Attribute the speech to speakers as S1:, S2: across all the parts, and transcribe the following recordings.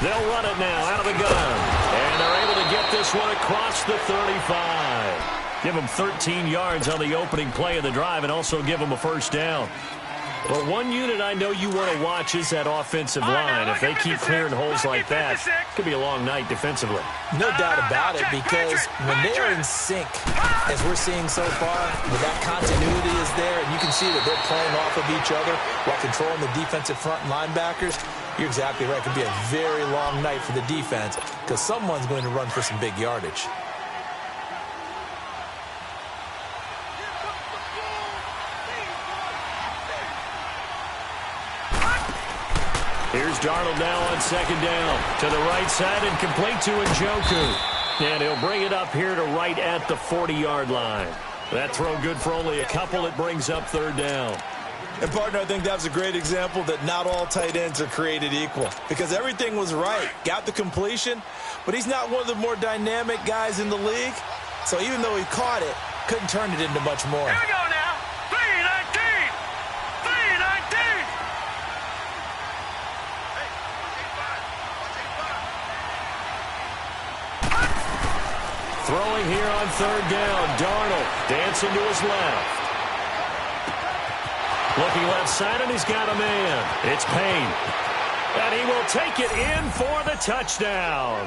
S1: They'll run it now out of the gun. And they're able to get this one across the 35. Give them 13 yards on the opening play of the drive and also give them a first down. But one unit I know you want to watch is that offensive line. If they keep clearing holes like that, it could be a long night defensively.
S2: No doubt about it, because when they are in sync, as we're seeing so far, when that continuity is there, and you can see that they're playing off of each other while controlling the defensive front linebackers, you're exactly right. It could be a very long night for the defense because someone's going to run for some big yardage.
S1: Here's Darnold now on second down. To the right side and complete to Njoku. And he'll bring it up here to right at the 40-yard line. That throw good for only a couple. It brings up third down.
S3: And, partner, I think that was a great example that not all tight ends are created equal. Because everything was right. Got the completion, but he's not one of the more dynamic guys in the league. So even though he caught it, couldn't turn it into much more.
S4: Here we go now. 319. 319.
S1: Throwing here on third down. Darnold dancing to his left. Looking left side, and he's got a man. It's Payne. And he will take it in for the touchdown.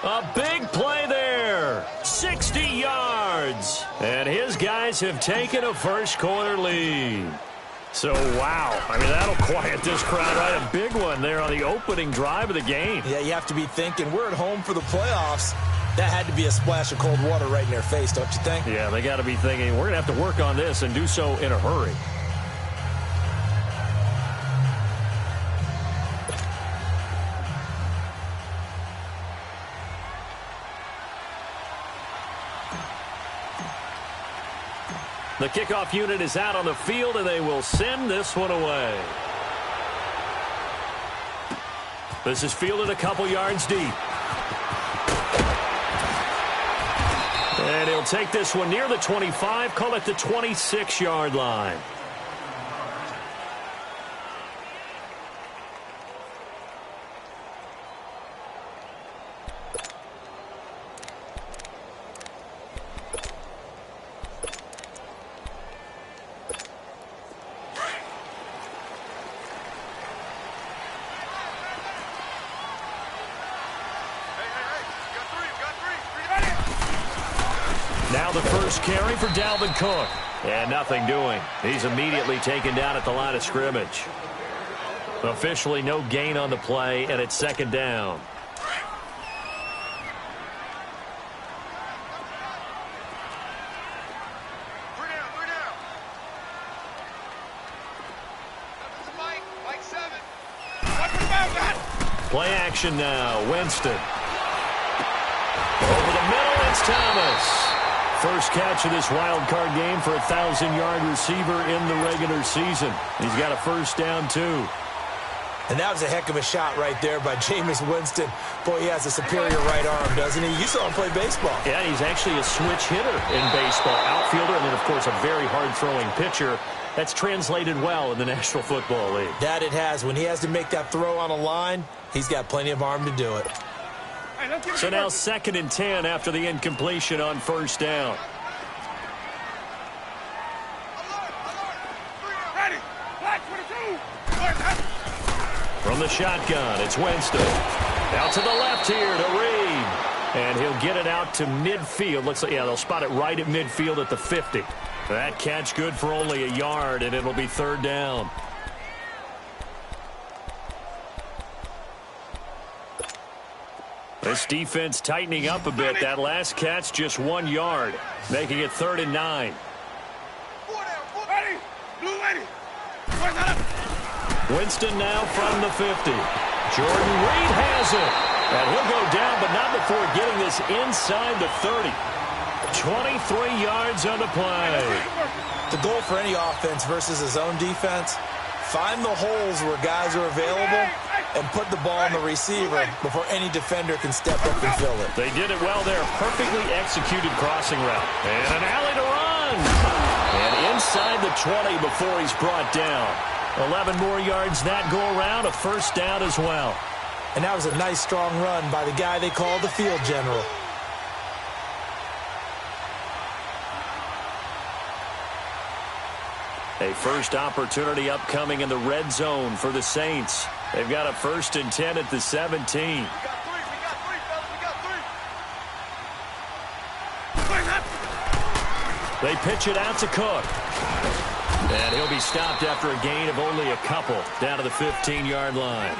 S1: A big play there. 60 yards. And his guys have taken a first-quarter lead. So, wow. I mean, that'll quiet this crowd right. A big one there on the opening drive of the game.
S2: Yeah, you have to be thinking, we're at home for the playoffs. That had to be a splash of cold water right in their face, don't you think?
S1: Yeah, they got to be thinking, we're going to have to work on this and do so in a hurry. The kickoff unit is out on the field, and they will send this one away. This is fielded a couple yards deep. And he'll take this one near the 25, call it the 26-yard line. Now the first carry for Dalvin Cook. And nothing doing. He's immediately taken down at the line of scrimmage. Officially no gain on the play, and it's second down. Play action now. Winston. Over the middle, it's Thomas. First catch of this wild card game for a 1,000-yard receiver in the regular season. He's got a first down, too.
S2: And that was a heck of a shot right there by Jameis Winston. Boy, he has a superior right arm, doesn't he? You saw him play baseball.
S1: Yeah, he's actually a switch hitter in baseball. Outfielder, and then, of course, a very hard-throwing pitcher. That's translated well in the National Football League.
S2: That it has. When he has to make that throw on a line, he's got plenty of arm to do it.
S1: So now 2nd and 10 after the incompletion on first down. From the shotgun, it's Winston. Out to the left here to Reed. And he'll get it out to midfield. Looks like, yeah, they'll spot it right at midfield at the 50. That catch good for only a yard, and it'll be third down. This defense tightening up a bit. That last catch just 1 yard, making it 3rd and 9. Winston now from the 50. Jordan Reed has it. And he'll go down, but not before getting this inside the 30. 23 yards on the play.
S2: The goal for any offense versus his own defense, find the holes where guys are available and put the ball on the receiver before any defender can step up and fill it.
S1: They did it well there. Perfectly executed crossing route. And an alley to run. And inside the 20 before he's brought down. 11 more yards that go around. A first down as well.
S2: And that was a nice, strong run by the guy they call the field general.
S1: A first opportunity upcoming in the red zone for the Saints. They've got a 1st and 10 at the 17. They pitch it out to Cook. And he'll be stopped after a gain of only a couple down to the 15-yard line.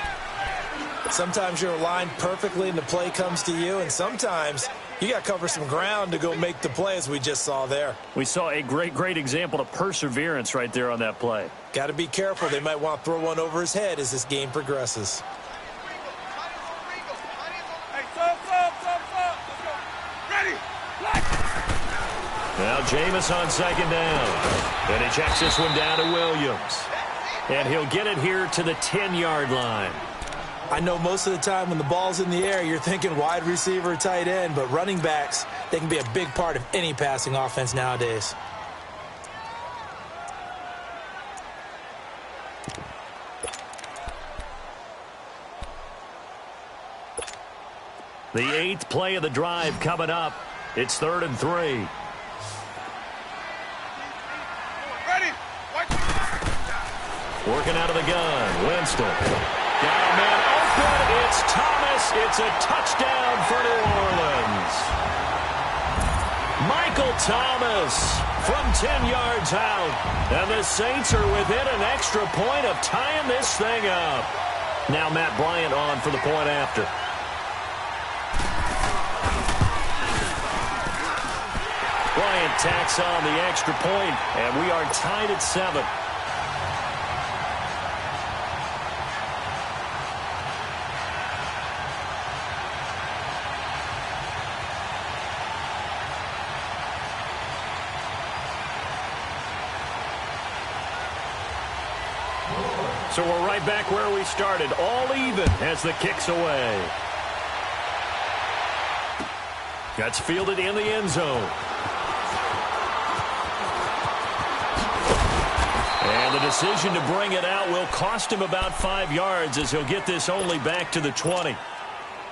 S3: Sometimes you're aligned perfectly and the play comes to you, and sometimes you got to cover some ground to go make the play, as we just saw there.
S1: We saw a great example of perseverance right there on that play.
S3: Got to be careful. They might want to throw one over his head as this game progresses.
S1: Now Jameis on 2nd down. And he checks this one down to Williams. And he'll get it here to the 10-yard line.
S3: I know most of the time when the ball's in the air, you're thinking wide receiver, tight end, but running backs, they can be a big part of any passing offense nowadays.
S1: The 8th play of the drive coming up. It's 3rd and 3. Working out of the gun. Winston. Got a man open. It's Thomas. It's a touchdown for New Orleans. Michael Thomas from 10 yards out. And the Saints are within an extra point of tying this thing up. Now Matt Bryant on for the point after. Bryant tacks on the extra point, and we are tied at 7. So we're right back where we started, all even as the kick's away. That's fielded in the end zone. And the decision to bring it out will cost him about 5 yards as he'll get this only back to the 20.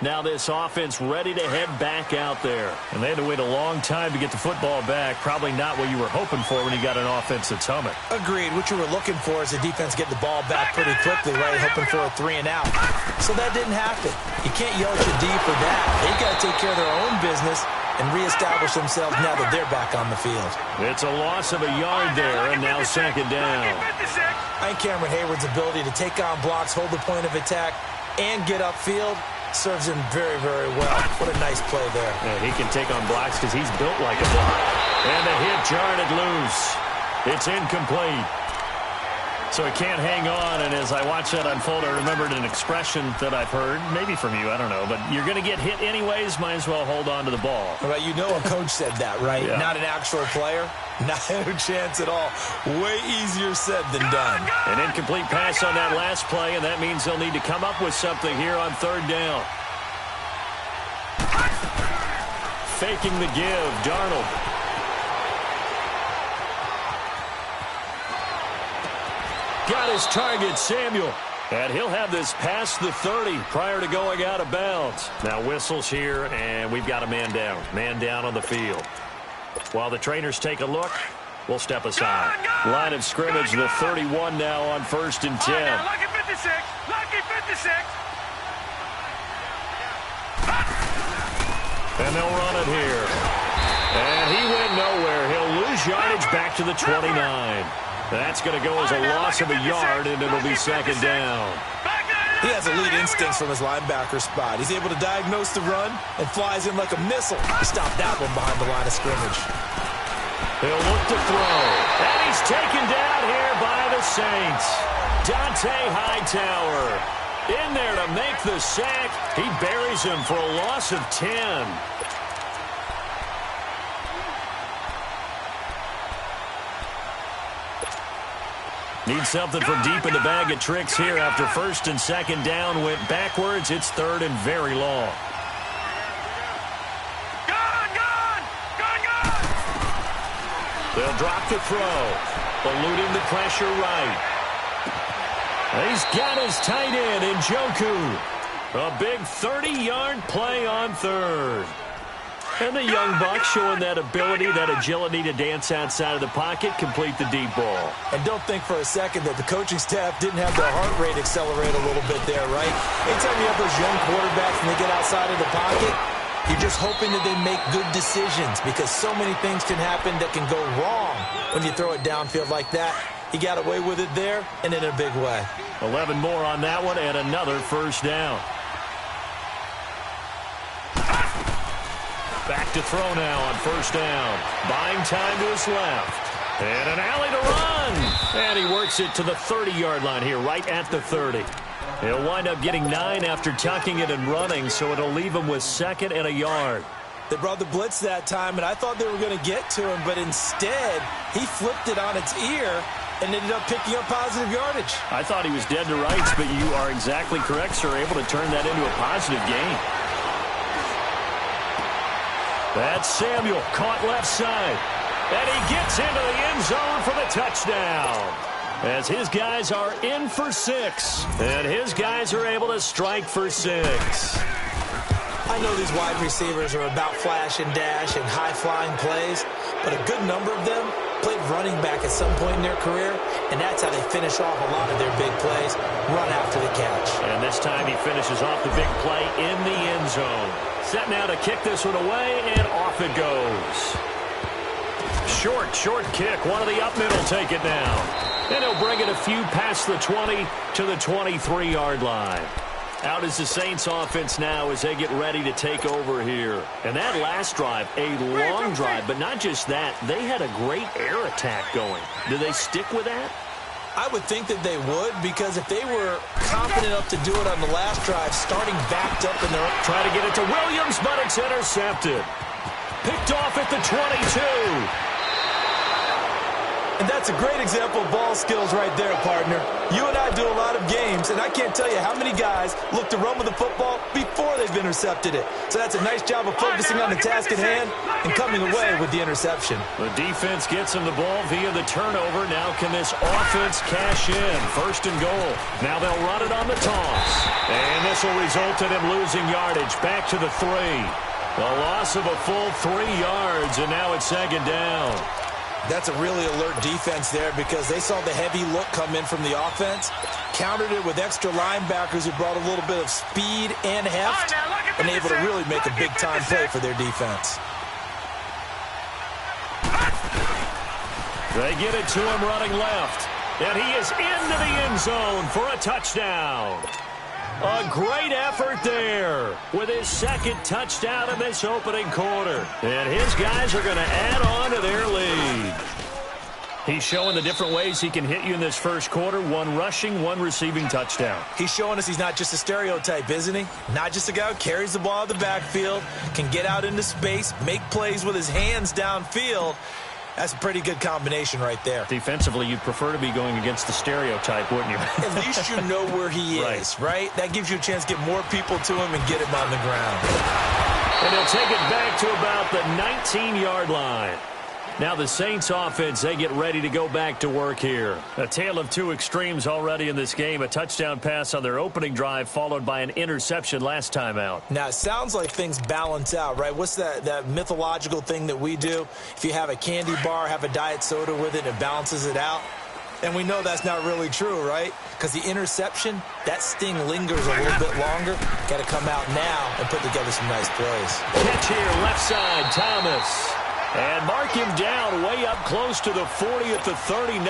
S1: Now this offense ready to head back out there. And they had to wait a long time to get the football back. Probably not what you were hoping for when you got an offense that's humming.
S3: Agreed. What you were looking for is the defense get the ball back pretty quickly, right? Hoping for a 3 and out. So that didn't happen. You can't yell at your D for that. They've got to take care of their own business and reestablish themselves now that they're back on the field.
S1: It's a loss of a yard there, and now 2nd down.
S3: I think Cameron Hayward's ability to take on blocks, hold the point of attack, and get upfield serves him very well. What a nice play there.
S1: Yeah, he can take on blocks because he's built like a block. And the hit jarred it loose. It's incomplete. So he can't hang on, and as I watch that unfold, I remembered an expression that I've heard, maybe from you, I don't know, but you're going to get hit anyways, might as well hold on to the ball.
S3: Well, you know a coach said that, right?
S1: Yeah.
S3: Not an actual player. Not a chance at all. Way easier said than done.
S1: An incomplete pass on that last play, and that means they'll need to come up with something here on 3rd down. Faking the give, Darnold. Got his target, Samuel. And he'll have this past the 30 prior to going out of bounds. Now whistles here, and we've got a man down. Man down on the field. While the trainers take a look, we'll step aside. Line of scrimmage, the 31 now on 1st and 10.
S4: Lucky 56. Lucky 56.
S1: And they'll run it here. And he went nowhere. He'll lose yardage back to the 29. That's going to go as a loss of a yard, and it'll be 2nd down.
S3: He has elite instincts from his linebacker spot. He's able to diagnose the run and flies in like a missile to stop that one behind the line of scrimmage.
S1: He'll look to throw. And he's taken down here by the Saints. Dante Hightower in there to make the sack. He buries him for a loss of 10. Need something from deep in the bag of tricks here after 1st and 2nd down went backwards. It's 3rd and very long.
S4: Gone!
S1: They'll drop to throw. Eluding the pressure right. He's got his tight end in Njoku. A big 30-yard play on third. And the young buck showing that ability, that agility to dance outside of the pocket, complete the deep ball.
S3: And don't think for a second that the coaching staff didn't have their heart rate accelerate a little bit there, right? Anytime you have those young quarterbacks and they get outside of the pocket, you're just hoping that they make good decisions because so many things can happen that can go wrong when you throw it downfield like that. He got away with it there and in a big way.
S1: 11 more on that one and another first down. Back to throw now on first down. Buying time to his left. And an alley to run. And he works it to the 30-yard line here, right at the 30. He'll wind up getting 9 after tucking it and running, so it'll leave him with 2nd and a yard.
S3: They brought the blitz that time, and I thought they were going to get to him, but instead, he flipped it on its ear and ended up picking up positive yardage.
S1: I thought he was dead to rights, but you are exactly correct, sir, able to turn that into a positive gain. That's Samuel, caught left side. And he gets into the end zone for the touchdown. As his guys are in for 6. And his guys are able to strike for 6.
S3: I know these wide receivers are about flash and dash and high-flying plays, but a good number of them played running back at some point in their career, and that's how they finish off a lot of their big plays, run after the catch.
S1: And this time he finishes off the big play in the end zone. Set now to kick this one away, and off it goes. Short kick. One of the up middle take it now. And he'll bring it a few past the 20 to the 23-yard line. Out is the Saints offense now as they get ready to take over here. And that last drive, a long drive, but not just that. They had a great air attack going. Do they stick with that?
S3: I would think that they would, because if they were confident enough to do it on the last drive, starting backed up in their...
S1: Try to get it to Williams, but it's intercepted. Picked off at the 22.
S3: And that's a great example of ball skills right there, partner. You and I do a lot of games, and I can't tell you how many guys look to run with the football before they've intercepted it. So that's a nice job of focusing on the task at hand and coming away with the interception.
S1: The defense gets him the ball via the turnover. Now can this offense cash in? 1st and goal. Now they'll run it on the toss. And this will result in him losing yardage. Back to the 3. A loss of a full 3 yards, and now it's 2nd down.
S3: That's a really alert defense there because they saw the heavy look come in from the offense, countered it with extra linebackers who brought a little bit of speed and heft, and able to really make a big-time play for their defense.
S1: They get it to him running left, and he is into the end zone for a touchdown. A great effort there with his 2nd touchdown in this opening quarter. And his guys are going to add on to their lead. He's showing the different ways he can hit you in this first quarter. 1 rushing, 1 receiving touchdown.
S3: He's showing us he's not just a stereotype, isn't he? Not just a guy who carries the ball out of the backfield, can get out into space, make plays with his hands downfield. That's a pretty good combination right there.
S1: Defensively, you'd prefer to be going against the stereotype, wouldn't you?
S3: At least you know where he is, right? That gives you a chance to get more people to him and get him on the ground.
S1: And he'll take it back to about the 19-yard line. Now the Saints offense, they get ready to go back to work here. A tale of 2 extremes already in this game. A touchdown pass on their opening drive followed by an interception last time out.
S3: Now, it sounds like things balance out, right? What's that mythological thing that we do? If you have a candy bar, have a diet soda with it, it balances it out. And we know that's not really true, right? Because the interception, that sting lingers a little bit longer. Got to come out now and put together some nice plays.
S1: Catch here, left side, Thomas. And mark him down way up close to the 40 at the 39.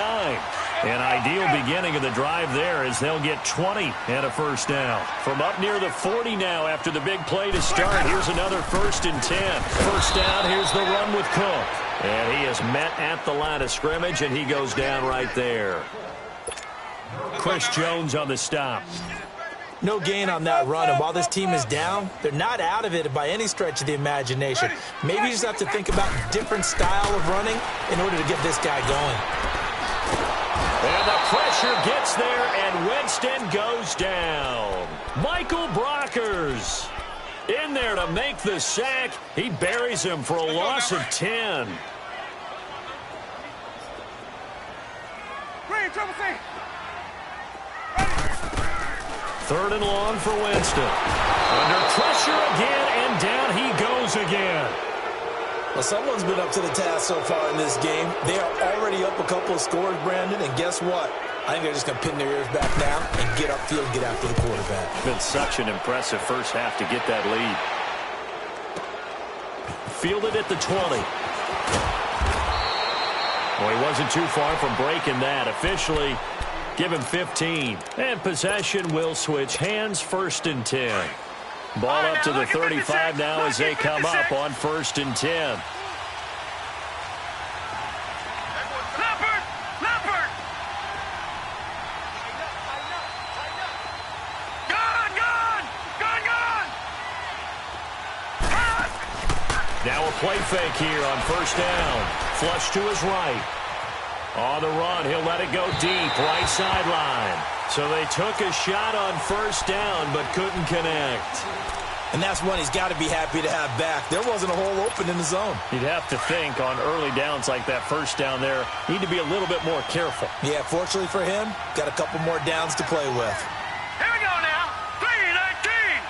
S1: An ideal beginning of the drive there as they'll get 20 and a first down. From up near the 40 now after the big play to start. Here's another 1st and 10. First down, here's the run with Cook. And he is met at the line of scrimmage, and he goes down right there. Chris Jones on the stop.
S3: No gain on that run, and while this team is down, they're not out of it by any stretch of the imagination. Maybe you just have to think about a different style of running in order to get this guy going.
S1: And the pressure gets there, and Winston goes down. Michael Brockers in there to make the sack. He buries him for a loss of 10. 3rd and long for Winston. Under pressure again, and down he goes again.
S3: Well, someone's been up to the task so far in this game. They are already up a couple of scores, Brandon, and guess what? I think they're just going to pin their ears back now and get upfield and get after the quarterback.
S1: Been such an impressive first half to get that lead. Fielded at the 20. Well, he wasn't too far from breaking that. Officially, give him 15. And possession will switch hands, 1st and 10. Ball up to the 35 now as they come up on 1st and 10. Now a play fake here on 1st down. Flush to his right. On the run, he'll let it go deep, right sideline. So they took a shot on 1st down, but couldn't connect.
S3: And that's one he's got to be happy to have back. There wasn't a hole open in the zone.
S1: You'd have to think on early downs like that 1st down there, need to be a little bit more careful.
S3: Yeah, fortunately for him, got a couple more downs to play with.
S4: Here we go now. 3-19.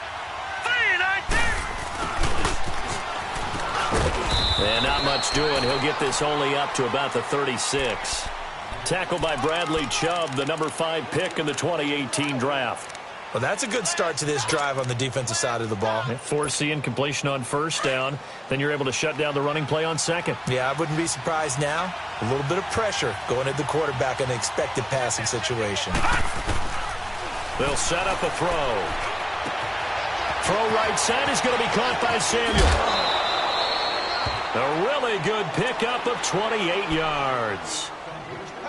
S4: 3-19.
S1: And not much doing. He'll get this only up to about the 36. Tackled by Bradley Chubb, the number 5 pick in the 2018 draft.
S3: Well, that's a good start to this drive on the defensive side of the ball.
S1: Force the incompletion on 1st down. Then you're able to shut down the running play on 2nd.
S3: Yeah, I wouldn't be surprised now. A little bit of pressure going at the quarterback in an expected passing situation.
S1: They'll set up a throw. Throw right side is going to be caught by Samuel. A really good pickup of 28 yards.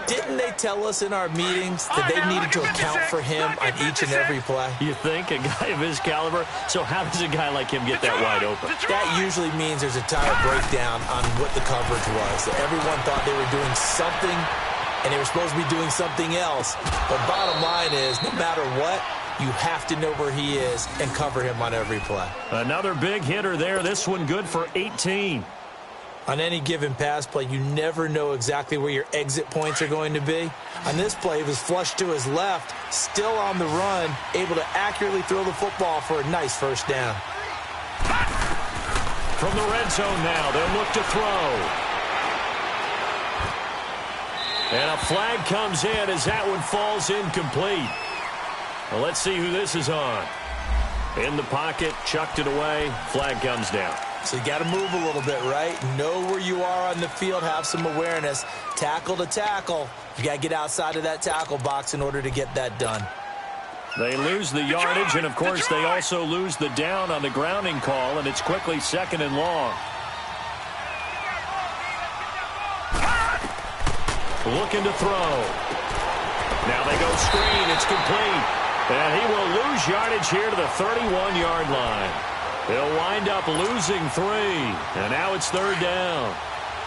S2: Didn't they tell us in our meetings that they needed to account for him on each and every play?
S1: You think? A guy of his caliber? So how does a guy like him get that wide open?
S2: That usually means there's a entire breakdown on what the coverage was. Everyone thought they were doing something, and they were supposed to be doing something else. But bottom line is, no matter what, you have to know where he is and cover him on every play.
S1: Another big hitter there. This one good for 18.
S2: On any given pass play, you never know exactly where your exit points are going to be. On this play, he was flushed to his left, still on the run, able to accurately throw the football for a nice 1st down.
S1: From the red zone now, they'll look to throw. And a flag comes in as that one falls incomplete. Well, let's see who this is on. In the pocket, chucked it away, flag comes down.
S2: So you got to move a little bit, right? Know where you are on the field, have some awareness. Tackle to tackle. You got to get outside of that tackle box in order to get that done.
S1: They lose the yardage, and of course they also lose the down on the grounding call, and it's quickly 2nd and long. Looking to throw. Now they go screen. It's complete. And he will lose yardage here to the 31-yard line. They'll wind up losing 3. And now it's 3rd down.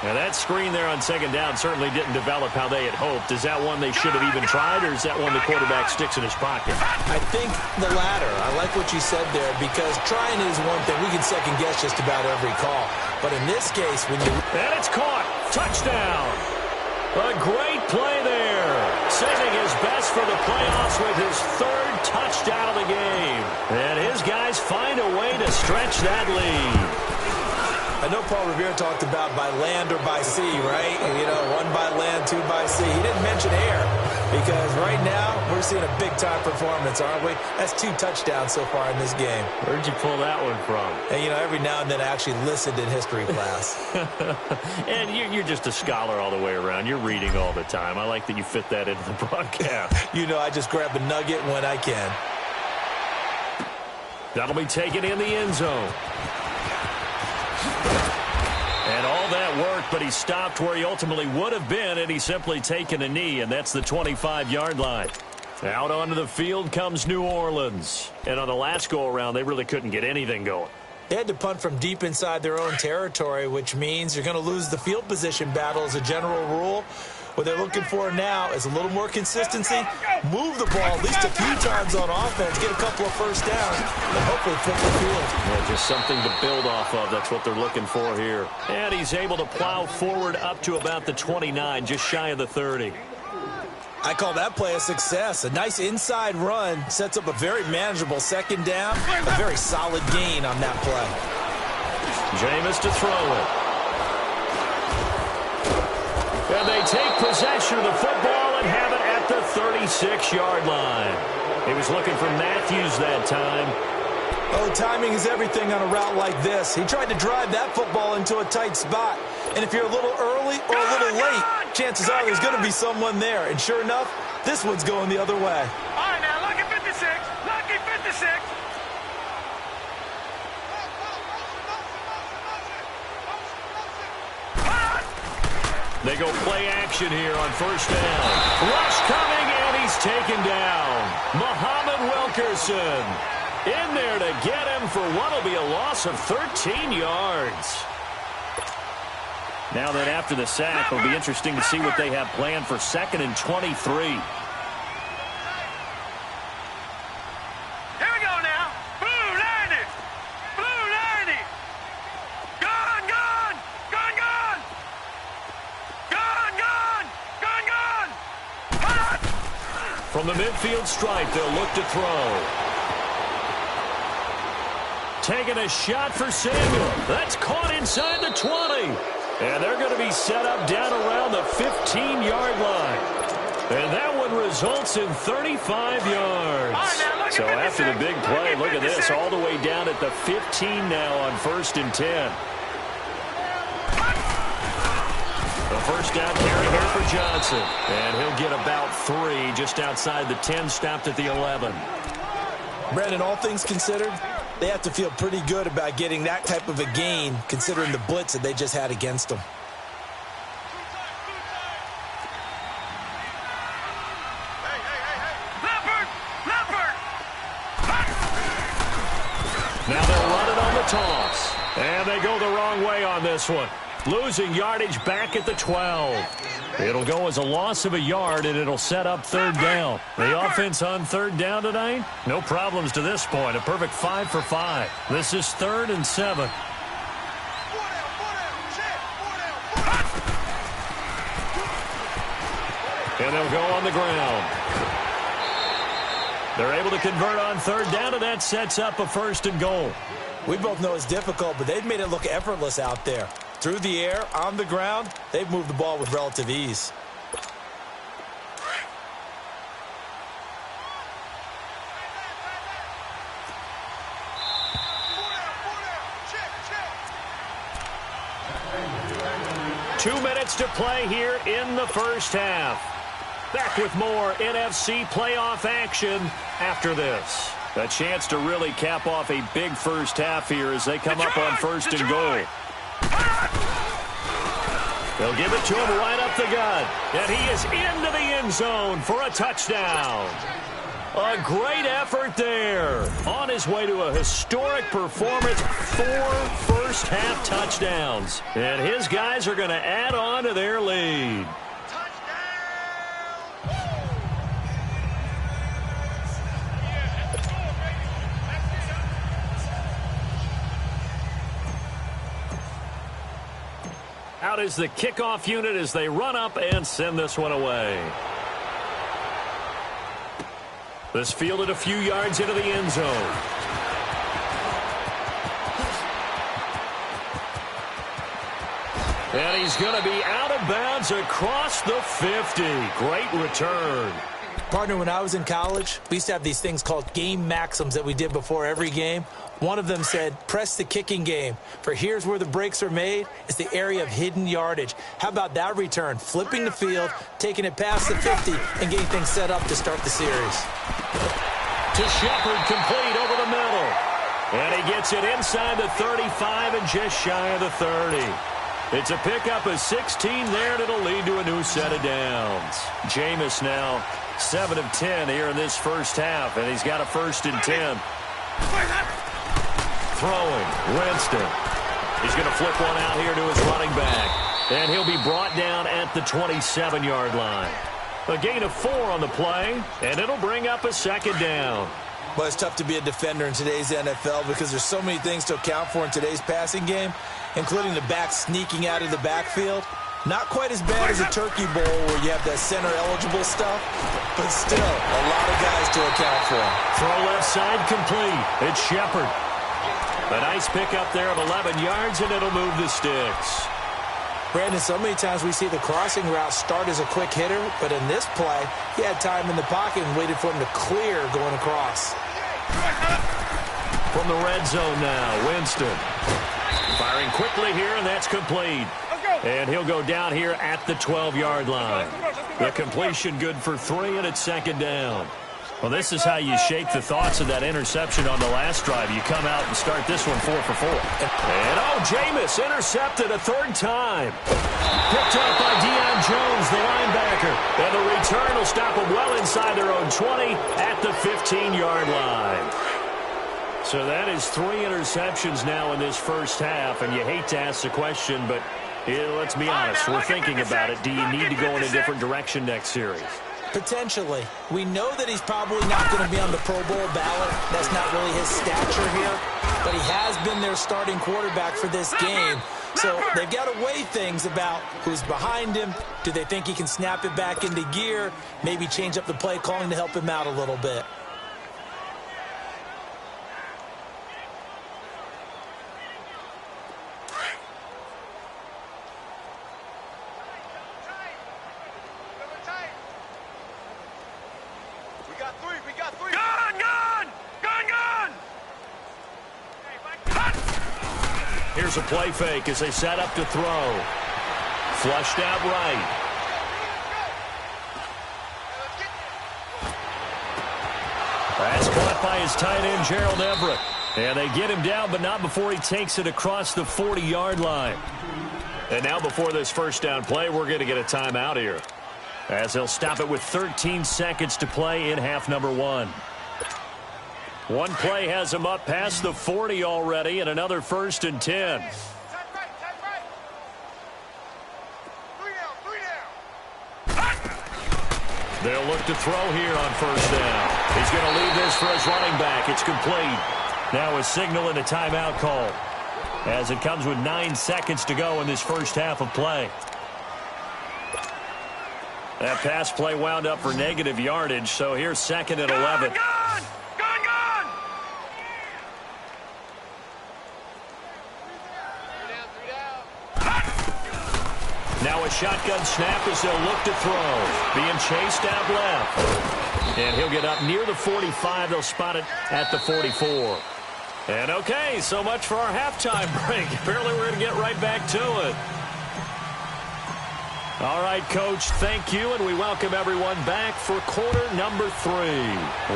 S1: Now that screen there on 2nd down certainly didn't develop how they had hoped. Is that one they should have even tried, or is that one the quarterback sticks in his pocket?
S2: I think the latter. I like what you said there, because trying is one thing. We can second-guess just about every call. But in this case, when you...
S1: And it's caught. Touchdown. A great play there. Saving his best for the playoffs with his 3rd touchdown of the game. And his guys find a way to stretch that lead.
S3: I know Paul Revere talked about by land or by sea, right? You know, 1 by land, 2 by sea. He didn't mention air, because right now we're seeing a big-time performance, aren't we? That's 2 touchdowns so far in this game.
S1: Where'd you pull that one from?
S3: And, you know, every now and then I actually listened in history class.
S1: And you're just a scholar all the way around. You're reading all the time. I like that you fit that into the broadcast.
S3: You know, I just grab a nugget when I can.
S1: That'll be taken in the end zone. And all that work, but he stopped where he ultimately would have been, and he's simply taken a knee, and that's the 25-yard line. Out onto the field comes New Orleans. And on the last go-around, they really couldn't get anything going.
S2: They had to punt from deep inside their own territory, which means you're going to lose the field position battle as a general rule. What they're looking for now is a little more consistency, move the ball at least a few times on offense, get a couple of 1st downs, and hopefully flip the field.
S1: Yeah, just something to build off of. That's what they're looking for here. And he's able to plow forward up to about the 29, just shy of the 30.
S3: I call that play a success. A nice inside run sets up a very manageable second down. A very solid gain on that play.
S1: Jameis to throw it. And they take possession of the football and have it at the 36-yard line. He was looking for Matthews that time.
S3: Oh, timing is everything on a route like this. He tried to drive that football into a tight spot. And if you're a little early or a little late, chances are there's going to be someone there. And sure enough, this one's going the other way.
S4: All right, now, lucky 56. Lucky 56.
S1: They go play action here on first down. Rush coming, and he's taken down. Muhammad Wilkerson in there to get him for what will be a loss of 13 yards. Now that after the sack, it'll be interesting to see what they have planned for 2nd and 23.
S4: Here we go now. Blue 90. Blue 90. Gone, gone. Gone, gone. Gone, gone. Gone, gone. Hot.
S1: From the midfield stripe, they'll look to throw. Taking a shot for Samuel. That's caught inside the 20. And they're going to be set up down around the 15-yard line. And that one results in 35 yards. So after the big play, look at this, all the way down at the 15 now on 1st and 10. The first down carry here for Johnson. And he'll get about 3 just outside the 10, stopped at the 11.
S3: Brandon, all things considered, they have to feel pretty good about getting that type of a gain, considering the blitz that they just had against them.
S1: Now they'll run it on the toss. And they go the wrong way on this one. Losing yardage back at the 12. It'll go as a loss of a yard, and it'll set up 3rd down. The offense on 3rd down tonight, no problems to this point. A perfect 5 for 5. This is 3rd and 7. And they'll go on the ground. They're able to convert on 3rd down, and that sets up a 1st and goal.
S3: We both know it's difficult, but they've made it look effortless out there. Through the air, on the ground, they've moved the ball with relative ease.
S1: Two minutes to play here in the first half. Back with more NFC playoff action after this. A chance to really cap off a big first half here as they come up on 1st and goal. They'll give it to him right up the gut. And he is into the end zone for a touchdown. A great effort there. On his way to a historic performance, 4 first-half touchdowns. And his guys are going to add on to their lead. Out is the kickoff unit as they run up and send this one away. This fielded a few yards into the end zone. And he's going to be out of bounds across the 50. Great return.
S3: Partner, when I was in college, we used to have these things called game maxims that we did before every game. One of them said, press the kicking game. For here's where the breaks are made. It's the area of hidden yardage. How about that return? Flipping the field, taking it past the 50, and getting things set up to start the series.
S1: To Shepard, complete over the middle. And he gets it inside the 35 and just shy of the 30. It's a pickup of 16 there, and it'll lead to a new set of downs. Jameis now 7 of 10 here in this first half, and he's got a 1st and 10. Throwing, Winston. He's going to flip one out here to his running back, and he'll be brought down at the 27-yard line. A gain of 4 on the play, and it'll bring up a 2nd down.
S3: Well, it's tough to be a defender in today's NFL because there's so many things to account for in today's passing game, including the back sneaking out of the backfield. Not quite as bad as a Turkey Bowl where you have that center-eligible stuff, but still a lot of guys to account for.
S1: Throw left side complete. It's Shepard. A nice pickup there of 11 yards, and it'll move the sticks.
S2: Brandon, so many times we see the crossing route start as a quick hitter, but in this play, he had time in the pocket and waited for him to clear going across.
S1: From the red zone now, Winston. Firing quickly here, and that's complete. And he'll go down here at the 12-yard line. The completion good for 3, and it's second down. Well, this is how you shake the thoughts of that interception on the last drive. You come out and start this one 4 for 4. And, Jameis intercepted a third time. Picked up by Deion Jones, the linebacker. And the return will stop them well inside their own 20 at the 15-yard line. So that is 3 interceptions now in this first half. And you hate to ask the question, but let's be honest. We're thinking about it. Do you need to go in a different direction next series?
S2: Potentially. We know that he's probably not going to be on the Pro Bowl ballot. That's not really his stature here. But he has been their starting quarterback for this game. So they've got to weigh things about who's behind him. Do they think he can snap it back into gear? Maybe change up the play calling to help him out a little bit.
S1: Here's a play fake as they set up to throw. Flushed out right. That's caught by his tight end, Gerald Everett. And they get him down, but not before he takes it across the 40-yard line. And now before this first down play, we're going to get a timeout here, as they'll stop it with 13 seconds to play in half number 1. One play has him up past the 40 already, and another 1st and 10. They'll look to throw here on first down. He's going to leave this for his running back. It's complete. Now a signal and a timeout call, as it comes with 9 seconds to go in this first half of play. That pass play wound up for negative yardage, so here's 2nd and 11. Now a shotgun snap as they'll look to throw. Being chased out left. And he'll get up near the 45. They'll spot it at the 44. And okay, so much for our halftime break. Apparently we're going to get right back to it. All right, Coach, thank you, and we welcome everyone back for quarter number 3.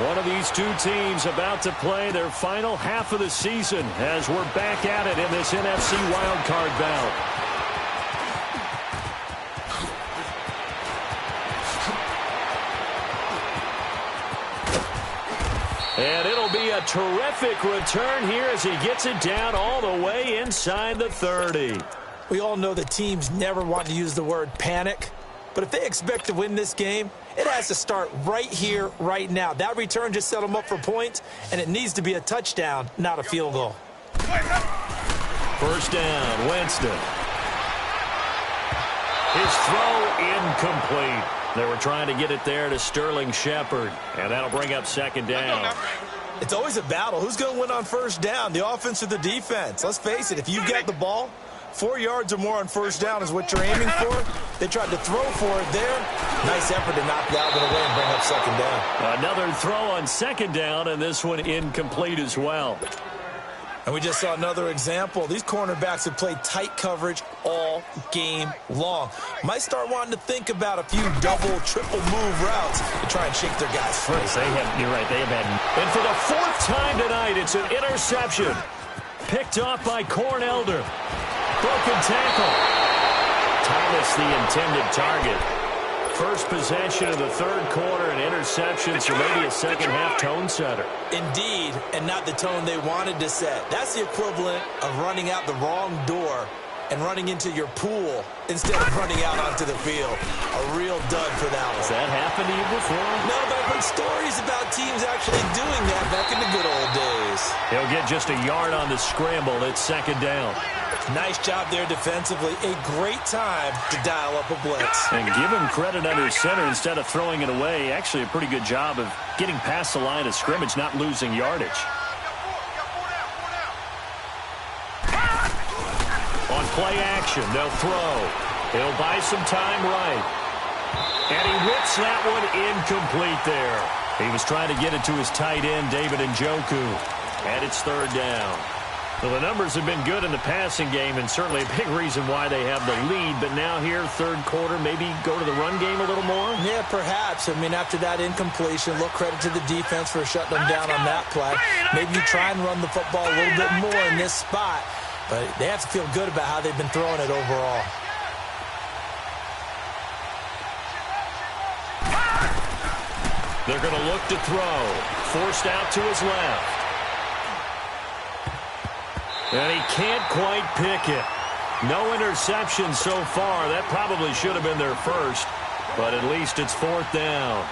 S1: One of these two teams about to play their final half of the season as we're back at it in this NFC wildcard bout. And it'll be a terrific return here as he gets it down all the way inside the 30.
S2: We all know that teams never want to use the word panic, but if they expect to win this game, it has to start right here, right now. That return just set them up for points, and it needs to be a touchdown, not a field goal.
S1: First down, Winston. His throw incomplete. They were trying to get it there to Sterling Shepard, and that'll bring up 2nd down.
S3: It's always a battle. Who's going to win on first down, the offense or the defense? Let's face it, if you've got the ball, 4 yards or more on first down is what you're aiming for. They tried to throw for it there. Nice effort to knock that one away and bring up 2nd down.
S1: Another throw on 2nd down, and this one incomplete as well.
S3: And we just saw another example. These cornerbacks have played tight coverage all game long. Might start wanting to think about a few double, triple move routes to try and shake their guys free.
S1: You're right, they have had. And for the 4th time tonight, it's an interception. Picked off by Corn Elder. Broken tackle. Thomas, the intended target. First possession of the 3rd quarter, and interceptions, or maybe a second-half tone setter.
S2: Indeed, and not the tone they wanted to set. That's the equivalent of running out the wrong door
S3: and running into your pool instead of running out onto the field. A real dud for that one.
S1: Has that happened to you before?
S3: No, but I've heard stories about teams actually doing that back in the good old days.
S1: He'll get just a yard on the scramble. It's second down.
S3: Nice job there defensively. A great time to dial up a blitz.
S1: And give him credit under center instead of throwing it away. Actually, a pretty good job of getting past the line of scrimmage, not losing yardage. On play action, they'll throw. He'll buy some time right. And he whips that one incomplete there. He was trying to get it to his tight end, David Njoku. And it's third down. Well, the numbers have been good in the passing game, and certainly a big reason why they have the lead. But now here, third quarter, maybe go to the run game a little more?
S2: Yeah, perhaps. I mean, after that incompletion, look, credit to the defense for shutting them down on that play. Maybe you try and run the football a little bit more in this spot. But they have to feel good about how they've been throwing it overall.
S1: They're going to look to throw. Forced out to his left. And he can't quite pick it. No interception so far. That probably should have been their first. But at least it's fourth down.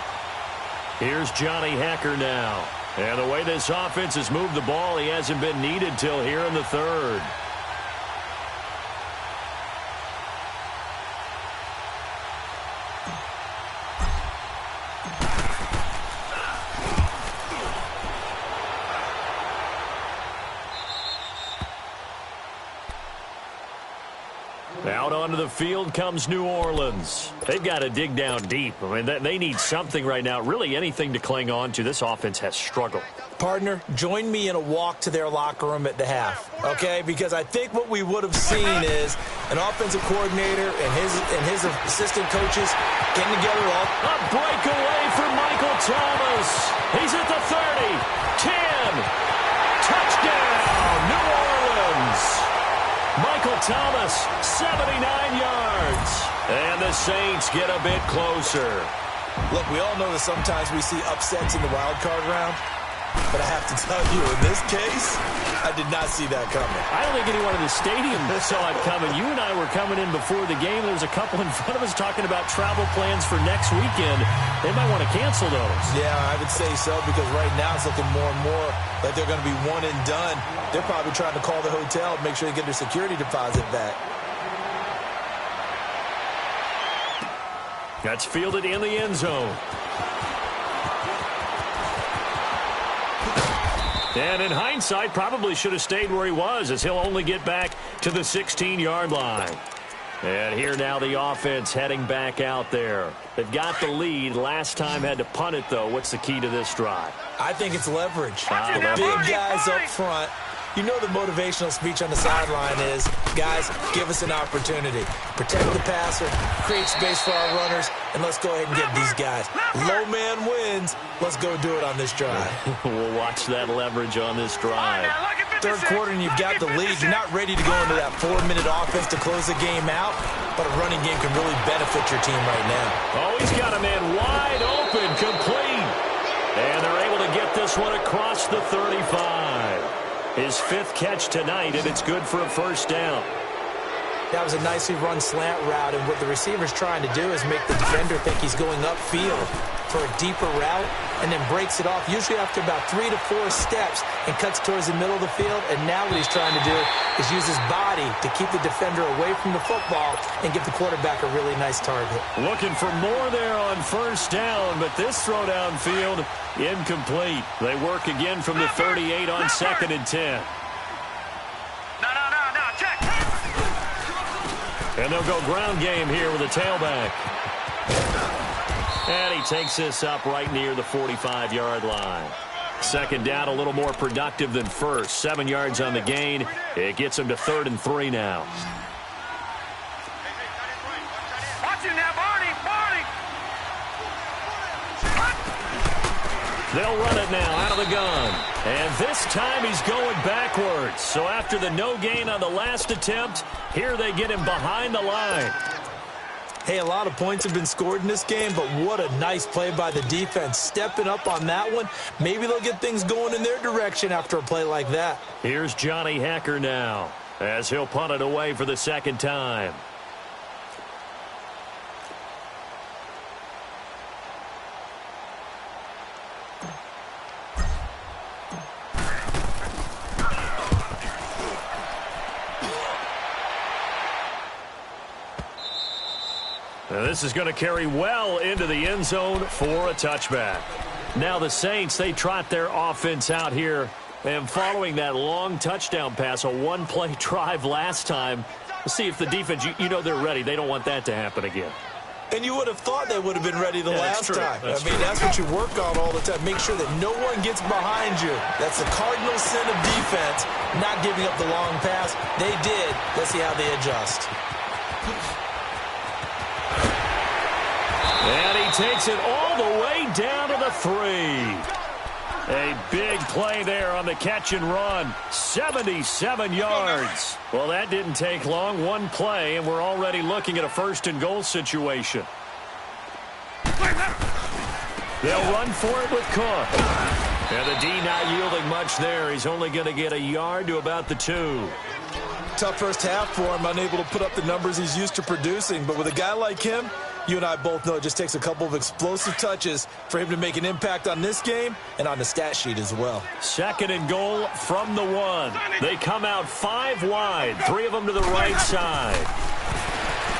S1: Here's Johnny Hekker now. And the way this offense has moved the ball, he hasn't been needed till here in the third. Out onto the field comes New Orleans. They've got to dig down deep. I mean, they need something right now, really anything to cling on to. This offense has struggled.
S2: Partner, join me in a walk to their locker room at the half, okay? Because I think what we would have seen is an offensive coordinator and his assistant coaches getting together.
S1: A breakaway for Michael Thomas. He's at the 30, 10, touchdown, New Orleans. Michael Thomas, 79 yards. And the Saints get a bit closer.
S3: Look, we all know that sometimes we see upsets in the wild card round. But I have to tell you, in this case, I did not see that coming.
S1: I don't think anyone in the stadium saw it coming. You and I were coming in before the game. There's a couple in front of us talking about travel plans for next weekend. They might want to cancel those.
S3: Yeah, I would say so, because right now it's looking more and more like they're going to be one and done. They're probably trying to call the hotel, make sure they get their security deposit back.
S1: That's fielded in the end zone. And in hindsight, probably should have stayed where he was, as he'll only get back to the 16-yard line. And here now the offense heading back out there. They've got the lead. Last time had to punt it, though. What's the key to this drive?
S3: I think it's leverage.
S1: Leverage.
S3: Big guys up front. You know the motivational speech on the sideline is, guys, give us an opportunity. Protect the passer, create space for our runners, and let's go ahead and get these guys. Low man wins. Let's go do it on this drive.
S1: We'll watch that leverage on this drive.
S3: Third quarter and you've got the lead. You're not ready to go into that 4-minute offense to close the game out, but a running game can really benefit your team right now.
S1: Oh, he's got a man wide open, complete. And they're able to get this one across the 35. His fifth catch tonight, and it's good for a first down.
S2: That was a nicely run slant route, and what the receiver's trying to do is make the defender think he's going upfield for a deeper route, and then breaks it off, usually after about 3 to 4 steps, and cuts towards the middle of the field. And now what he's trying to do is use his body to keep the defender away from the football and give the quarterback a really nice target.
S1: Looking for more there on first down, but this throw downfield, incomplete. They work again from the 38 on 2nd and 10.
S4: No, check.
S1: And they'll go ground game here with a tailback. And he takes this up right near the 45-yard line. Second down, a little more productive than first. 7 yards on the gain. It gets him to 3rd and 3 now.
S4: Watch it now, Barney.
S1: They'll run it now out of the gun. And this time he's going backwards. So after the no gain on the last attempt, here they get him behind the line.
S3: Hey, a lot of points have been scored in this game, but what a nice play by the defense. Stepping up on that one. Maybe they'll get things going in their direction after a play like that.
S1: Here's Johnny Hekker now. as he'll punt it away for the second time. Now this is going to carry well into the end zone for a touchback. Now the Saints, they trot their offense out here. And following that long touchdown pass, a one-play drive last time, let's see if the defense, you know they're ready. They don't want that to happen again.
S3: And you would have thought they would have been ready the last time.
S1: That's
S3: what you work on all the time. Make sure that no one gets behind you. That's the cardinal sin of defense, not giving up the long pass. They did. Let's see how they adjust.
S1: And he takes it all the way down to the 3. A big play there on the catch and run. 77 yards. Well, that didn't take long. One play, and we're already looking at a first and goal situation. They'll run for it with Cook. And the D not yielding much there. He's only going to get a yard to about the 2.
S3: Tough first half for him, unable to put up the numbers he's used to producing. But with a guy like him, you and I both know it just takes a couple of explosive touches for him to make an impact on this game and on the stat sheet as well.
S1: Second and goal from the 1. They come out 5 wide, 3 of them to the right side.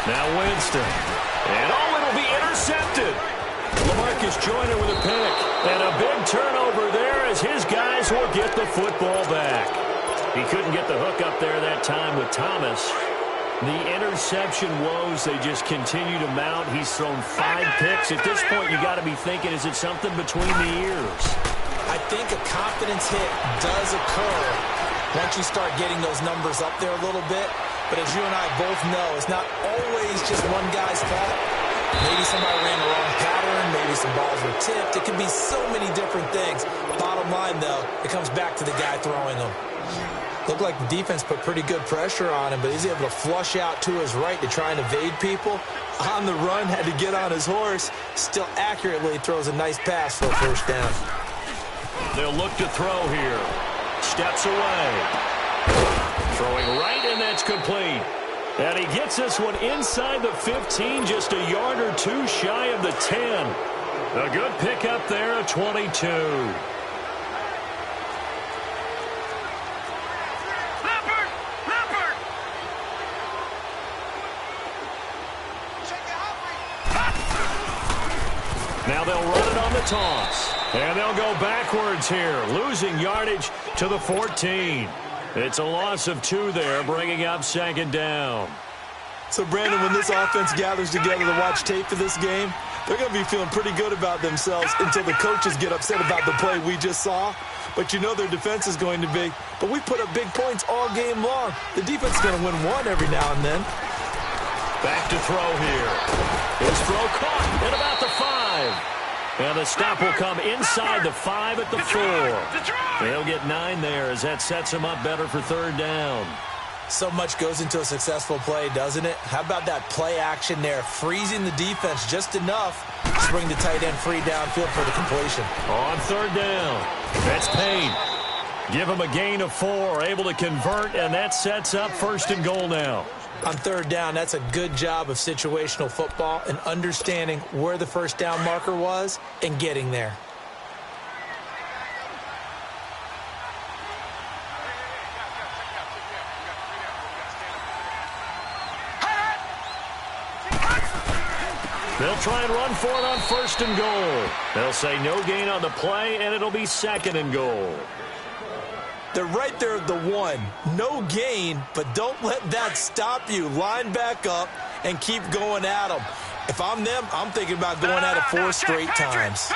S1: Now Winston. And it'll be intercepted. LaMarcus Joyner with a pick. And a big turnover there as his guys will get the football back. He couldn't get the hook up there that time with Thomas. The interception woes, they just continue to mount. He's thrown 5 picks. At this point, you got to be thinking, is it something between the ears?
S2: I think a confidence hit does occur once you start getting those numbers up there a little bit. But as you and I both know, it's not always just one guy's fault. Maybe somebody ran the wrong pattern. Maybe some balls were tipped. It could be so many different things. Bottom line, though, it comes back to the guy throwing them. Looked like the defense put pretty good pressure on him, but he's able to flush out to his right to try and evade people.
S3: On the run, had to get on his horse. Still accurately throws a nice pass for a first down.
S1: They'll look to throw here. Steps away. Throwing right, and that's complete. And he gets this one inside the 15, just a yard or 2 shy of the 10. A good pickup there at 22. Now they'll run it on the toss. And they'll go backwards here, losing yardage to the 14. It's a loss of 2 there, bringing up second down.
S3: So, Brandon, when this offense gathers together to watch tape for this game, they're going to be feeling pretty good about themselves until the coaches get upset about the play we just saw. But you know their defense is going to be. But we put up big points all game long. The defense is going to win one every now and then.
S1: Back to throw here. His throw caught at about the 5. And the stop will come inside the 5 at the 4. They'll get 9 there as that sets them up better for third down.
S2: So much goes into a successful play, doesn't it? How about that play action there, freezing the defense just enough to bring the tight end free downfield for the completion.
S1: On third down, that's Payne. Give him a gain of 4, able to convert, and that sets up first and goal now.
S2: On third down, that's a good job of situational football and understanding where the first down marker was and getting there.
S1: They'll try and run for it on first and goal. They'll say no gain on the play, and it'll be second and goal.
S3: They're right there at the 1. No gain, but don't let that stop you. Line back up and keep going at them. If I'm them, I'm thinking about going at it 4 straight times.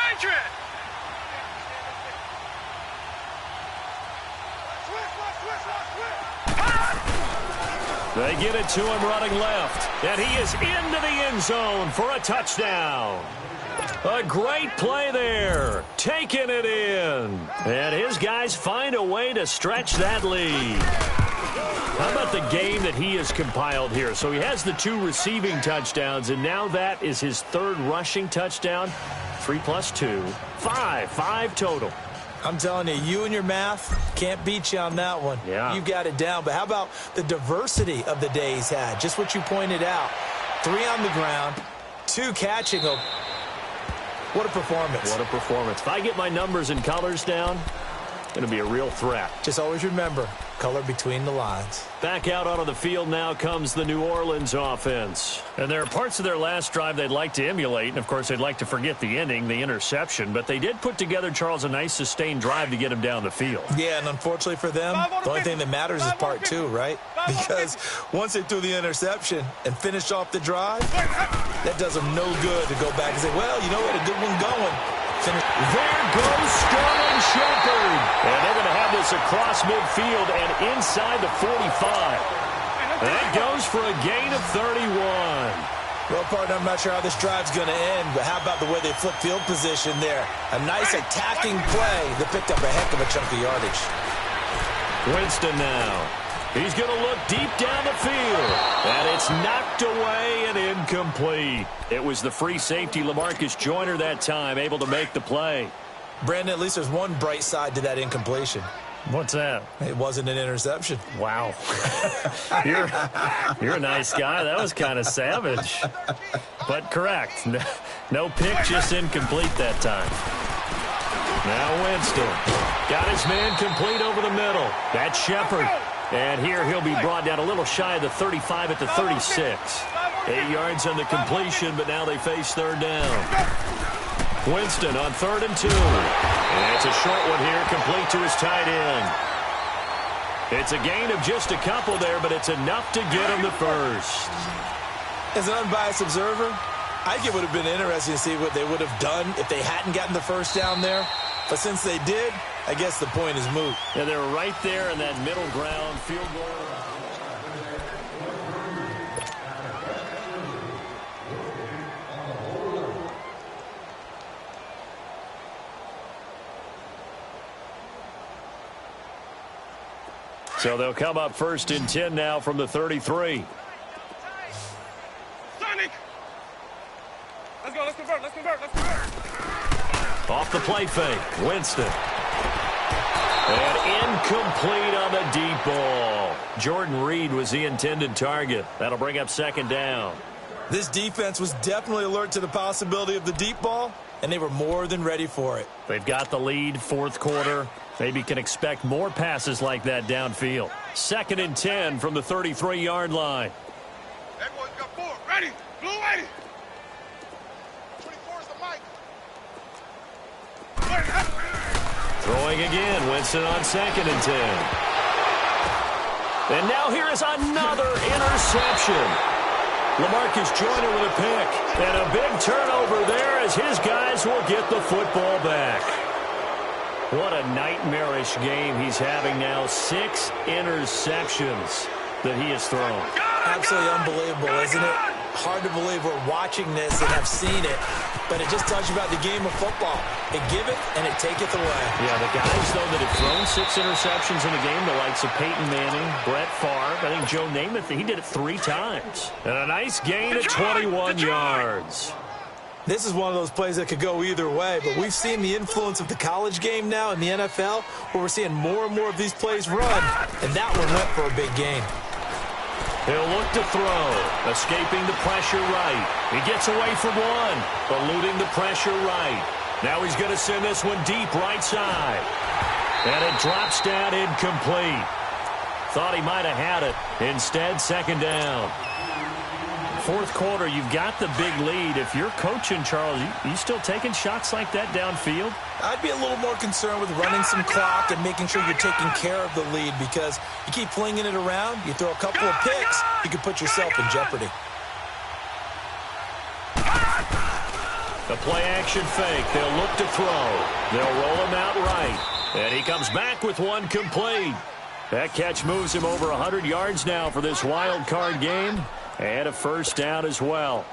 S1: They get it to him running left, and he is into the end zone for a touchdown. A great play there, taking it in. And his guys find a way to stretch that lead. How about the game that he has compiled here? So he has the 2 receiving touchdowns, and now that is his 3rd rushing touchdown. 3 plus 2, 5 total.
S3: I'm telling you, you and your math can't beat you on that one.
S1: Yeah.
S3: You got it down. But how about the diversity of the day he's had? Just what you pointed out. 3 on the ground, 2 catching. What a performance.
S1: What a performance. If I get my numbers and colors down, going to be a real threat.
S3: Just always remember, color between the lines.
S1: Back out onto the field now comes the New Orleans offense. And there are parts of their last drive they'd like to emulate. And, of course, they'd like to forget the ending, the interception. But they did put together, Charles, a nice sustained drive to get him down the field.
S3: Yeah, and unfortunately for them, the only thing that matters is part 2, right? Because once they threw the interception and finished off the drive, that does them no good to go back and say, well, you know, we had a good one going.
S1: There goes Sterling Shepard. And they're going to have this across midfield and inside the 45. That goes for a gain of 31.
S3: Well, partner, I'm not sure how this drive's going to end, but how about the way they flip field position there? A nice attacking play that picked up a heck of a chunk of yardage.
S1: Winston now. He's going to look deep down the field. And it's knocked away and incomplete. It was the free safety, LaMarcus Joyner, that time, able to make the play.
S3: Brandon, at least there's one bright side to that incompletion.
S1: What's that?
S3: It wasn't an interception.
S1: Wow. You're a nice guy. That was kind of savage. But correct. No pick, just incomplete that time. Now Winston. Got his man complete over the middle. That's Shepard. And here he'll be brought down a little shy of the 35 at the 36. 8 yards on the completion, but now they face third down. Winston on 3rd and 2. And it's a short one here, complete to his tight end. It's a gain of just a couple there, but it's enough to get him the first.
S3: As an unbiased observer, I think it would have been interesting to see what they would have done if they hadn't gotten the first down there. But since they did, I guess the point is moot.
S1: Yeah, they're right there in that middle ground field goal. So they'll come up 1st and 10 now from the 33.
S4: Sonic! Let's go, let's convert, let's convert, let's convert.
S1: Off the play fake, Winston. And incomplete on the deep ball. Jordan Reed was the intended target. That'll bring up 2nd down.
S3: This defense was definitely alert to the possibility of the deep ball, and they were more than ready for it.
S1: They've got the lead, 4th quarter. Maybe can expect more passes like that downfield. 2nd and 10 from the 33-yard line.
S4: Everyone's got 4. Ready. Blue ready. 24 is the mic.
S1: Throwing again, Winston on 2nd and 10. And now here is another interception. LaMarcus Joyner with a pick. And a big turnover there as his guys will get the football back. What a nightmarish game he's having now. 6 interceptions that he has thrown.
S3: Absolutely unbelievable, isn't it? Hard to believe we're watching this and have seen it, but it just tells you about the game of football. It giveth and it taketh away.
S1: Yeah, the guys, though, that have thrown 6 interceptions in the game, the likes of Peyton Manning, Brett Favre, I think Joe Namath, he did it 3 times. And a nice gain at 21 yards.
S3: This is one of those plays that could go either way, but we've seen the influence of the college game now in the NFL, where we're seeing more and more of these plays run, and that one went for a big gain.
S1: He'll look to throw, escaping the pressure right. He gets away from one, eluding the pressure right. Now he's going to send this one deep right side. And it drops down incomplete. Thought he might have had it. Instead, 2nd down. 4th quarter, you've got the big lead. If you're coaching, Charles, you still taking shots like that downfield?
S3: I'd be a little more concerned with running some clock and making sure you're taking care of the lead, because you keep flinging it around, you throw a couple of picks, you could put yourself in jeopardy.
S1: The play-action fake. They'll look to throw. They'll roll him out right. And he comes back with one complete. That catch moves him over 100 yards now for this wild card game. And a 1st down as well.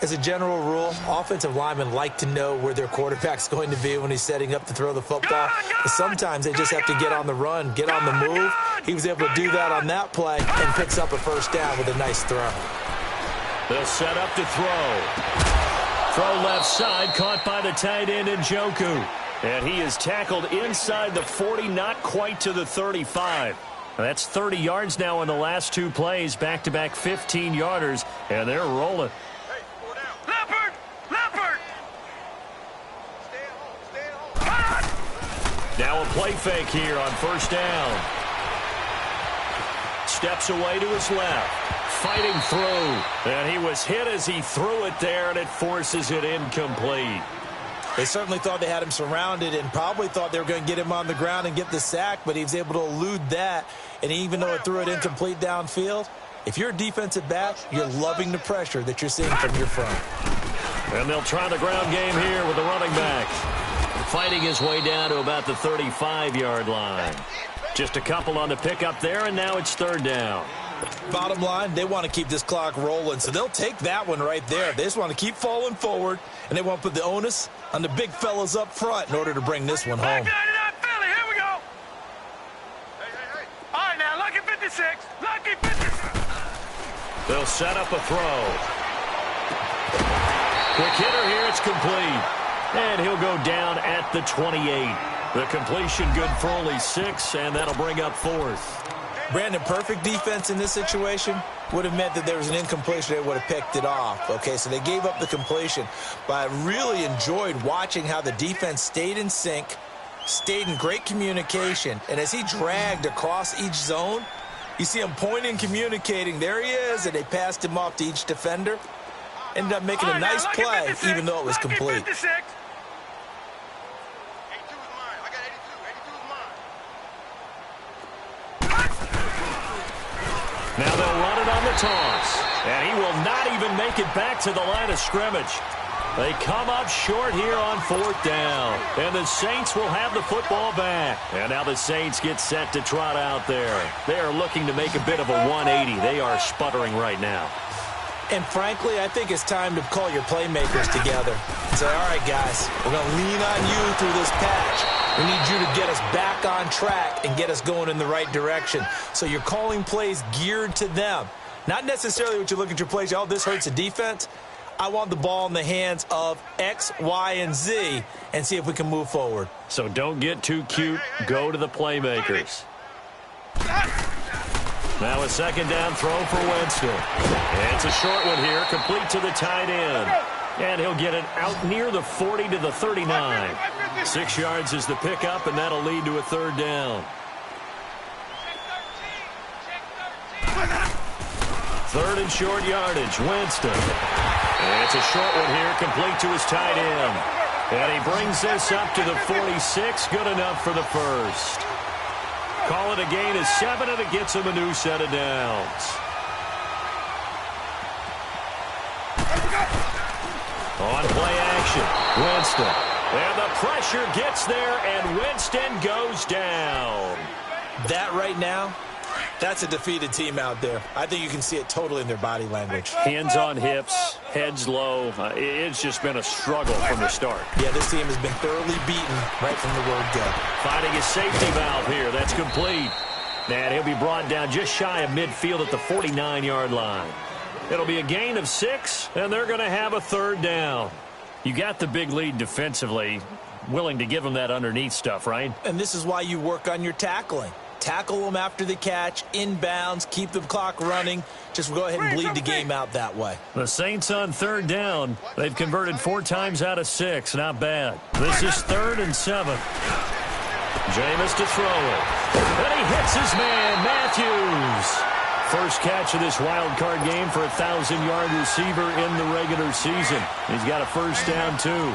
S3: As a general rule, offensive linemen like to know where their quarterback's going to be when he's setting up to throw the football. But sometimes they just have to get on the run, get on the move. He was able to do that on that play and picks up a 1st down with a nice throw.
S1: They'll set up to throw. Throw left side, caught by the tight end Njoku. And he is tackled inside the 40, not quite to the 35. That's 30 yards now in the last two plays, back-to-back 15-yarders, and they're rolling.
S4: Hey, 4 down. Leopard! Leopard! Stay at home.
S1: Now a play fake here on first down. Steps away to his left. Fighting through. And he was hit as he threw it there, and it forces it incomplete.
S3: They certainly thought they had him surrounded and probably thought they were going to get him on the ground and get the sack, but he was able to elude that. And even though it threw it incomplete downfield, if you're a defensive back, you're loving the pressure that you're seeing from your front.
S1: And they'll try the ground game here with the running back. Fighting his way down to about the 35-yard line. Just a couple on the pickup there, and now it's third down.
S3: Bottom line, they want to keep this clock rolling, so they'll take that one right there. They just want to keep falling forward, and they want to put the onus on the big fellas up front in order to bring this one home.
S4: Philly, here we go. Hey. All right, now, lucky 56. Lucky 56.
S1: They'll set up a throw. Quick hitter here, it's complete. And he'll go down at the 28. The completion good for only 6, and that'll bring up fourth.
S3: Brandon, perfect defense in this situation would have meant that there was an incompletion. They would have picked it off. Okay, so they gave up the completion. But I really enjoyed watching how the defense stayed in sync, stayed in great communication. And as he dragged across each zone, you see him pointing, communicating. There he is, and they passed him off to each defender. Ended up making a nice play, even though it was complete.
S1: Now they'll run it on the toss. And he will not even make it back to the line of scrimmage. They come up short here on fourth down. And the Saints will have the football back. And now the Saints get set to trot out there. They are looking to make a bit of a 180. They are sputtering right now.
S3: And frankly, I think it's time to call your playmakers together and say, all right, guys, we're going to lean on you through this patch. We need you to get us back on track and get us going in the right direction. So you're calling plays geared to them. Not necessarily what you look at your plays, oh, this hurts the defense. I want the ball in the hands of X, Y, and Z and see if we can move forward.
S1: So don't get too cute. Go to the playmakers. Now a second down throw for Winston. And it's a short one here, complete to the tight end. And he'll get it out near the 40 to the 39. 6 yards is the pickup, and that'll lead to a third down. Third and short yardage, Winston. And it's a short one here, complete to his tight end. And he brings this up to the 46, good enough for the first. Call it a gain of 7, and it gets him a new set of downs. On play action, Winston. And the pressure gets there, and Winston goes down.
S3: That right now, that's a defeated team out there. I think you can see it totally in their body language.
S1: Hands on hips, heads low. It's just been a struggle from the start.
S3: Yeah, this team has been thoroughly beaten right from the word go.
S1: Finding his safety valve here. That's complete. And he'll be brought down just shy of midfield at the 49-yard line. It'll be a gain of 6, and they're going to have a third down. You got the big lead defensively, willing to give them that underneath stuff, right?
S3: And this is why you work on your tackling. Tackle them after the catch, inbounds, keep the clock running. Just go ahead and bleed the game out that way.
S1: The Saints on third down. They've converted 4 times out of 6. Not bad. This is 3rd and 7. Jameis to throw it. And he hits his man, Matthews. First catch of this wild card game for a 1,000-yard receiver in the regular season. He's got a first down, too.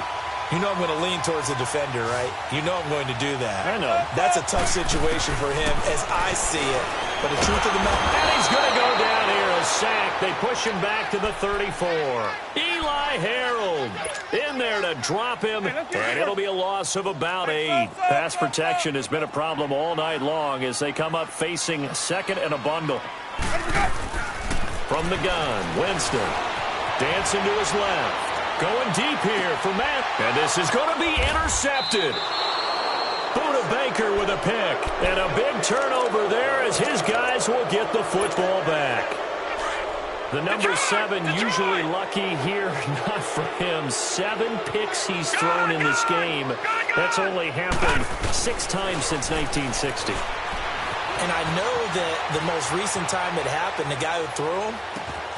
S3: You know I'm going to lean towards the defender, right? You know I'm going to do that.
S1: I know.
S3: That's a tough situation for him as I see it. But the truth of the matter...
S1: And he's going to go down here, a sack. They push him back to the 34. Eli Harold in there to drop him, and it'll be a loss of about 8. Pass protection has been a problem all night long as they come up facing second and a bundle. From the gun, Winston dancing to his left. Going deep here for Matt. And this is going to be intercepted. Buda Baker with a pick. And a big turnover there as his guys will get the football back. The number 7 usually lucky here. Not for him. 7 picks he's thrown in this game. That's only happened 6 times since 1960.
S2: And I know that the most recent time it happened, the guy who threw him,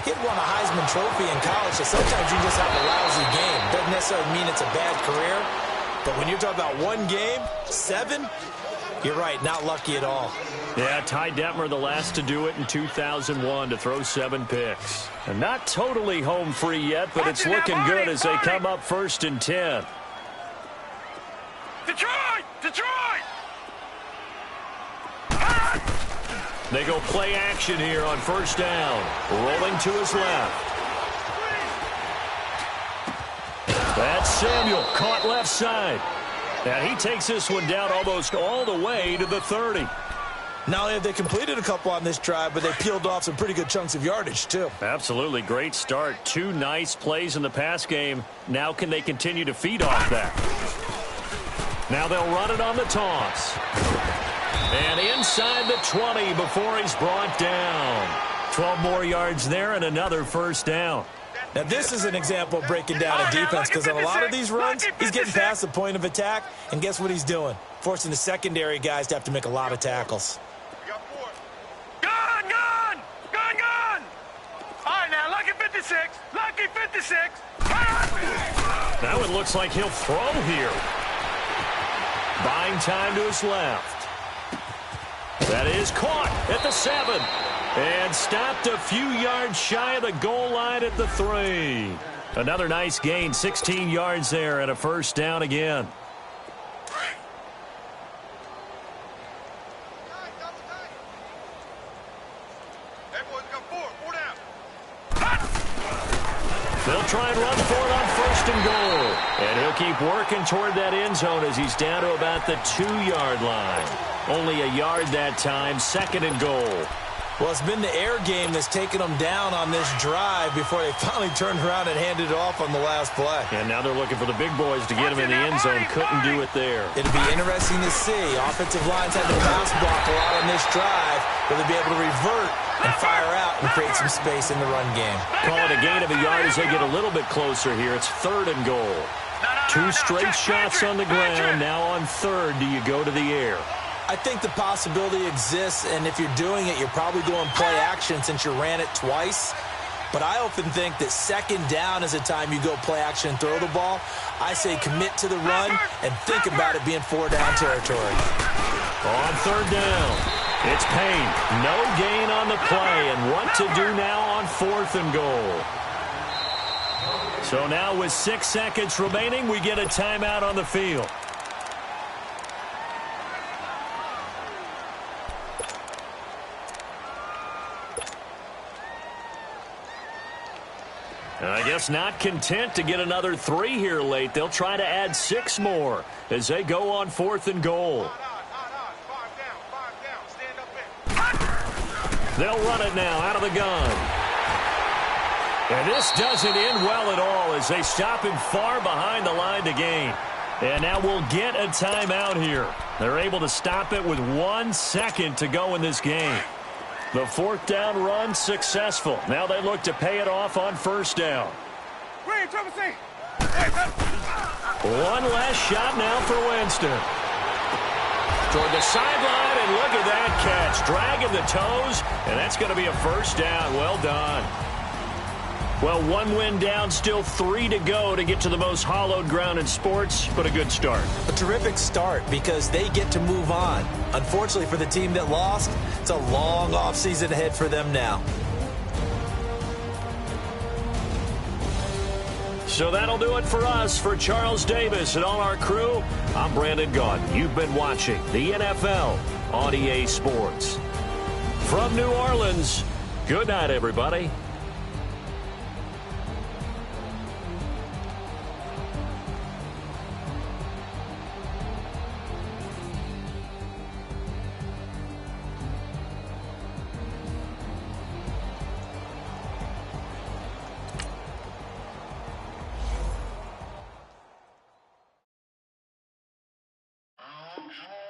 S2: he'd won a Heisman Trophy in college, so sometimes you just have a lousy game. Doesn't necessarily mean it's a bad career, but when you're talking about one game, 7, you're right, not lucky at all.
S1: Yeah, Ty Detmer, the last to do it in 2001, to throw 7 picks. And not totally home free yet, but it's looking good as they come up 1st and 10.
S4: Detroit! Detroit!
S1: They go play action here on 1st down. Rolling to his left. That's Samuel, caught left side. And he takes this one down almost all the way to the 30.
S3: Not only have they completed a couple on this drive, but they peeled off some pretty good chunks of yardage, too.
S1: Absolutely great start. 2 nice plays in the pass game. Now can they continue to feed off that? Now they'll run it on the toss. And inside the 20 before he's brought down. 12 more yards there and another 1st down.
S3: Now, this is an example of breaking down a defense because on a lot of these runs, he's getting past the point of attack, and guess what he's doing? Forcing the secondary guys to have to make a lot of tackles.
S4: Gun! Gun! Gun! Gun! All right, now, lucky 56. Lucky 56.
S1: That one looks like he'll throw here. Buying time to his left. That is caught at the 7. And stopped a few yards shy of the goal line at the 3. Another nice gain, 16 yards there and a 1st down again. They'll try and run for it on 1st and goal. And he'll keep working toward that end zone as he's down to about the 2-yard line. Only a yard that time, 2nd and goal.
S3: Well, it's been the air game that's taken them down on this drive before they finally turned around and handed it off on the last play.
S1: And now they're looking for the big boys to get him in the end zone. Couldn't do it there.
S3: It'll be interesting to see. Offensive lines had to pass block a lot on this drive. Will they be able to revert and fire out and create some space in the run game?
S1: Call it a gain of a yard as they get a little bit closer here. It's 3rd and goal. 2 straight shots on the ground. Now on 3rd, do you go to the air?
S3: I think the possibility exists, and if you're doing it, you're probably going play action since you ran it twice. But I often think that 2nd down is a time you go play action and throw the ball. I say commit to the run and think about it being 4-down territory.
S1: On 3rd down, it's Payne. No gain on the play, and what to do now on 4th and goal. So now with 6 seconds remaining, we get a timeout on the field. I guess not content to get another 3 here late. They'll try to add 6 more as they go on 4th and goal. They'll run it now out of the gun. And this doesn't end well at all as they stop him far behind the line to gain. And now we'll get a timeout here. They're able to stop it with 1 second to go in this game. The 4th down run successful. Now they look to pay it off on 1st down. One last shot now for Winston. Toward the sideline, and look at that catch. Dragging the toes, and that's going to be a 1st down. Well done. Well, 1 win down, still 3 to go to get to the most hallowed ground in sports, but a good start.
S3: A terrific start because they get to move on. Unfortunately for the team that lost, it's a long offseason ahead for them now.
S1: So that'll do it for us. For Charles Davis and all our crew, I'm Brandon Gaudin. You've been watching the NFL on EA Sports. From New Orleans, good night, everybody.
S5: Okay.